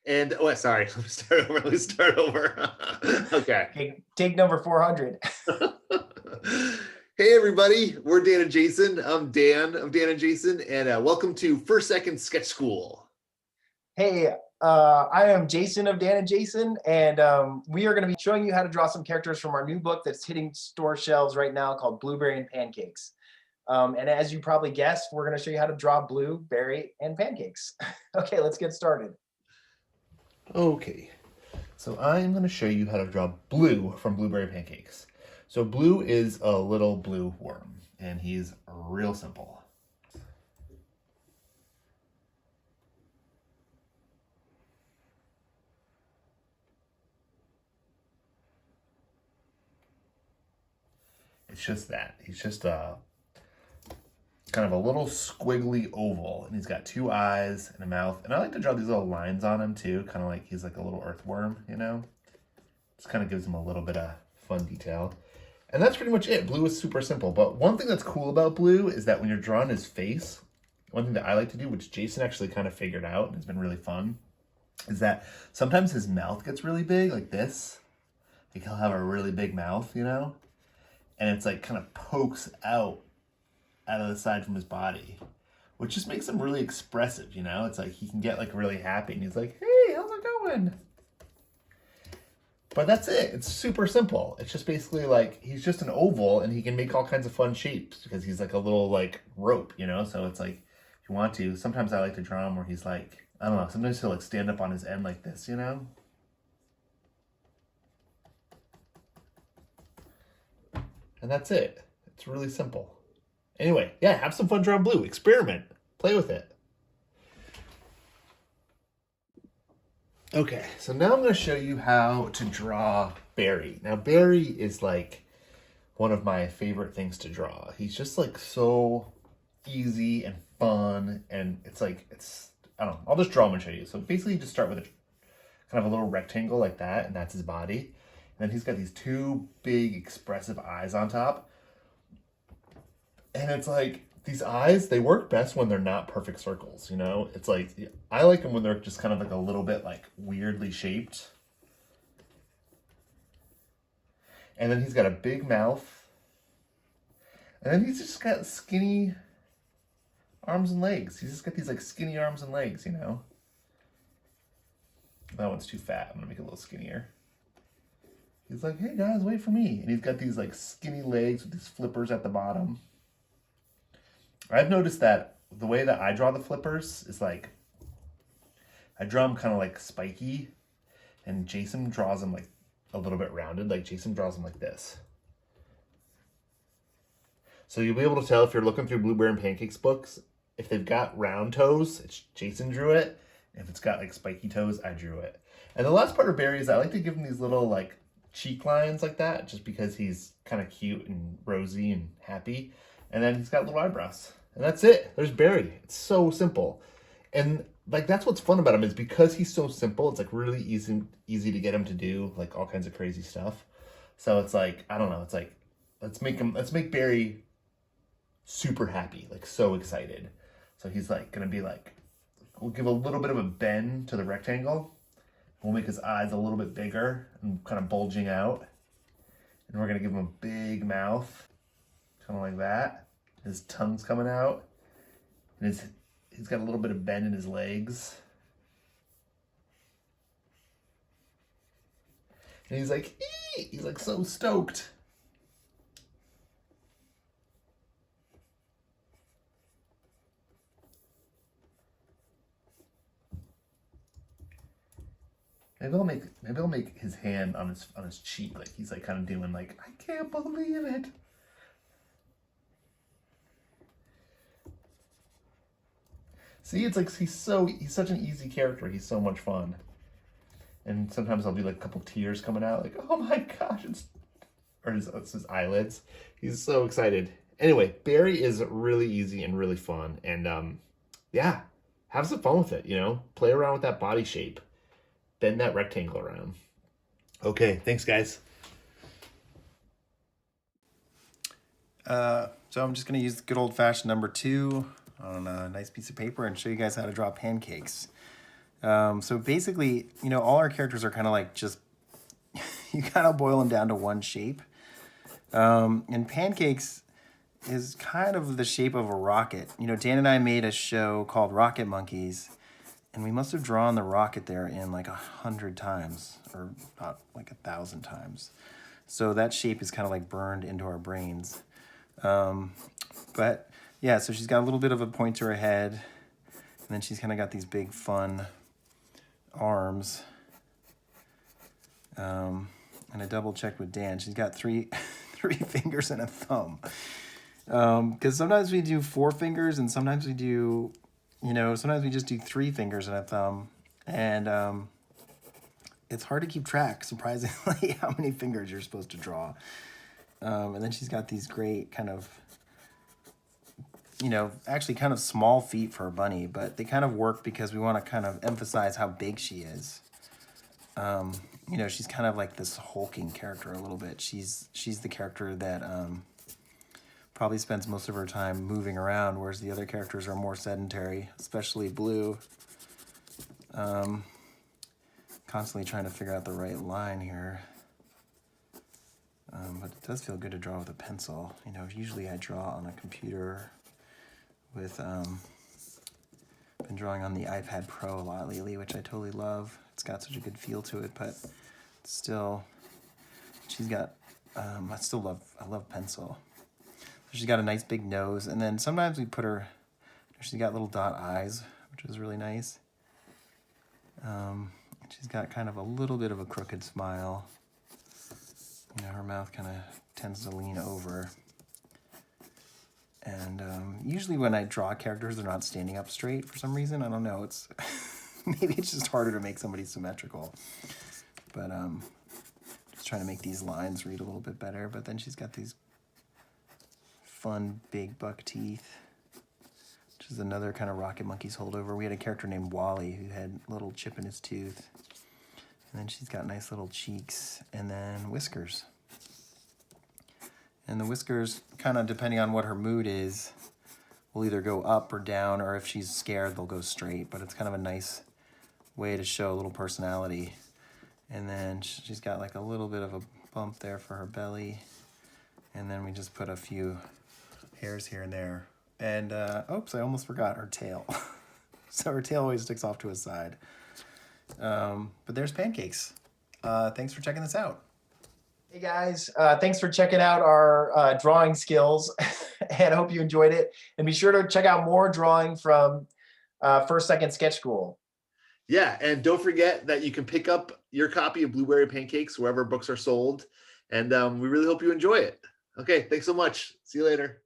And oh, sorry, let me start over. Let me start over. Okay. Okay, take number 400. Hey everybody, we're Dan and Jason. I'm Dan. I'm Dan and Jason, and welcome to First Second Sketch School. Hey, I am Jason of Dan and Jason, and we are going to be showing you how to draw some characters from our new book that's hitting store shelves right now called Blueberry and Pancakes. And as you probably guessed, we're going to show you how to draw blueberry and pancakes. Okay, let's get started. Okay, so I'm going to show you how to draw Blue from Blueberry Pancakes. So Blue is a little blue worm, and he's real simple. It's just that. He's just a kind of a little squiggly oval, and he's got two eyes and a mouth. And I like to draw these little lines on him too, kind of like he's like a little earthworm, you know? Just kind of gives him a little bit of fun detail. And that's pretty much it. Blue is super simple. But one thing that's cool about Blue is that when you're drawing his face, one thing that I like to do, which Jason actually kind of figured out, and it's been really fun, is that sometimes his mouth gets really big, like this. Like he'll have a really big mouth, you know? And it's like kind of pokes out of the side from his body, which just makes him really expressive, you know? It's like he can get like really happy and he's like, hey, how's it going? But that's it. It's super simple. It's just basically like he's just an oval and he can make all kinds of fun shapes because he's like a little like rope, you know? So it's like if you want to, sometimes I like to draw him where he's like, I don't know, sometimes he'll like stand up on his end like this, you know? And that's it. It's really simple. Anyway, yeah, have some fun drawing Blue. Experiment. Play with it. Okay, so now I'm going to show you how to draw Barry. Now, Barry is like one of my favorite things to draw. He's just like so easy and fun, and it's like, I don't know, I'll just draw him and show you. So basically you just start with a kind of a little rectangle like that, and that's his body. And then he's got these two big expressive eyes on top. And it's like, these eyes, they work best when they're not perfect circles, you know? It's like, I like them when they're just kind of like a little bit like weirdly shaped. And then he's got a big mouth. And then he's just got skinny arms and legs. He's just got these like skinny arms and legs, you know? That one's too fat. I'm gonna make it a little skinnier. He's like, hey guys, wait for me. And he's got these like skinny legs with these flippers at the bottom. I've noticed that the way that I draw the flippers is like, I draw them kind of like spiky, and Jason draws them like a little bit rounded. Like Jason draws them like this. So you'll be able to tell if you're looking through Blueberry and Pancakes books, if they've got round toes, it's Jason drew it. If it's got like spiky toes, I drew it. And the last part of Barry is I like to give him these little like cheek lines like that, just because he's kind of cute and rosy and happy. And then he's got little eyebrows. And that's it. There's Barry. It's so simple. And like that's what's fun about him is because he's so simple, it's like really easy to get him to do like all kinds of crazy stuff. So it's like, I don't know, it's like let's make Barry super happy, like so excited. So he's like gonna be like, we'll give a little bit of a bend to the rectangle. We'll make his eyes a little bit bigger and kind of bulging out. And we're gonna give him a big mouth, kind of like that. His tongue's coming out. And he's got a little bit of bend in his legs. And he's like, ee! He's like so stoked. Maybe I'll make his hand on his cheek, like he's like kind of doing like, I can't believe it. See, it's like he's such an easy character. He's so much fun. And sometimes I'll do like a couple tears coming out, like, oh my gosh, it's his eyelids. He's so excited. Anyway, Barry is really easy and really fun. And yeah, have some fun with it, you know? Play around with that body shape. Bend that rectangle around. Okay, thanks guys. So I'm just going to use good old-fashioned number 2 on a nice piece of paper and show you guys how to draw pancakes. So basically, all our characters are kind of like just, you kind of boil them down to one shape. And Pancakes is kind of the shape of a rocket. Dan and I made a show called Rocket Monkeys, and we must have drawn the rocket there in like 100 times, or not like 1,000 times. So that shape is kind of like burned into our brains. But yeah, so she's got a little bit of a point to her head, and then she's kind of got these big fun arms. And I double checked with Dan. She's got three fingers and a thumb. Because sometimes we do 4 fingers, and sometimes we do, sometimes we just do 3 fingers and a thumb. And it's hard to keep track, surprisingly, how many fingers you're supposed to draw. And then she's got these great kind of, actually kind of small feet for a bunny, but they kind of work because we want to kind of emphasize how big she is. She's kind of like this hulking character a little bit. She's the character that probably spends most of her time moving around, whereas the other characters are more sedentary, especially Blue. Constantly trying to figure out the right line here. But it does feel good to draw with a pencil. Usually I draw on a computer with, been drawing on the iPad Pro a lot lately, which I totally love. It's got such a good feel to it, but still, she's got, I love pencil. She's got a nice big nose, and then sometimes we put her, she's got little dot eyes, which is really nice. She's got kind of a little bit of a crooked smile. Her mouth kind of tends to lean over. And usually when I draw characters, they're not standing up straight for some reason. I don't know. It's maybe it's just harder to make somebody symmetrical. But just trying to make these lines read a little bit better. But then she's got these fun big buck teeth, which is another kind of Rocket Monkeys holdover. We had a character named Wally who had a little chip in his tooth. And then she's got nice little cheeks and then whiskers. And the whiskers, kind of depending on what her mood is, will either go up or down, or if she's scared, they'll go straight. But it's kind of a nice way to show a little personality. And then she's got like a little bit of a bump there for her belly. And then we just put a few hairs here and there. And, oops, I almost forgot her tail. So her tail always sticks off to his side. But there's Pancakes. Thanks for checking this out. Hey guys, thanks for checking out our drawing skills, and I hope you enjoyed it. And be sure to check out more drawing from First Second Sketch School. Yeah, and don't forget that you can pick up your copy of Blueberry Pancakes wherever books are sold. And we really hope you enjoy it. Okay, thanks so much. See you later.